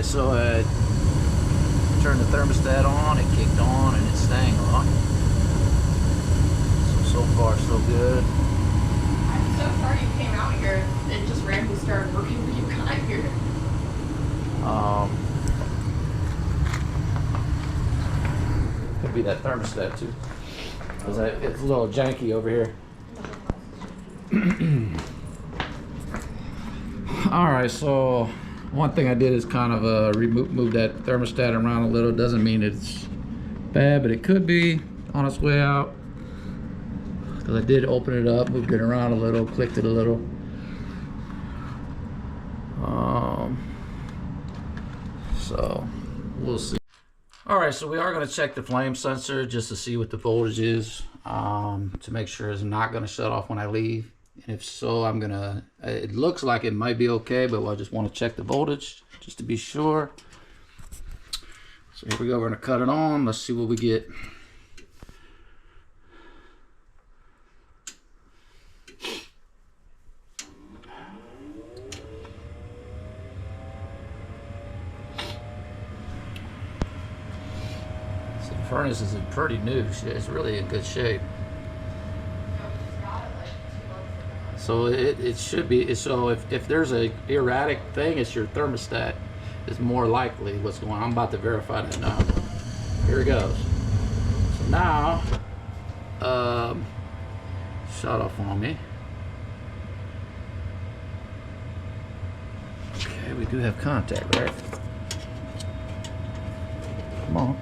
Alright, so I turned the thermostat on, it kicked on, and it's staying on. So far so good. I'm so sorry you came out here. It just randomly started working when you got here. Could be that thermostat too. Because it's a little janky over here. Alright, so one thing I did is kind of move that thermostat around a little. Doesn't mean it's bad, but it could be on its way out. Because I did open it up, moved it around a little, clicked it a little. So we'll see. Alright, so we are going to check the flame sensor just to see what the voltage is, to make sure it's not going to shut off when I leave. And if so, I'm gonna, it looks like it might be okay, but I just want to check the voltage just to be sure. So here we go, we're gonna cut it on. Let's see what we get. So the furnace is in pretty new shape. It's really in good shape. So it should be, so if there's a erratic thing, it's your thermostat is more likely what's going on. I'm about to verify that now. Here it goes. So now, shut off on me. Okay, we do have contact, right? Come on.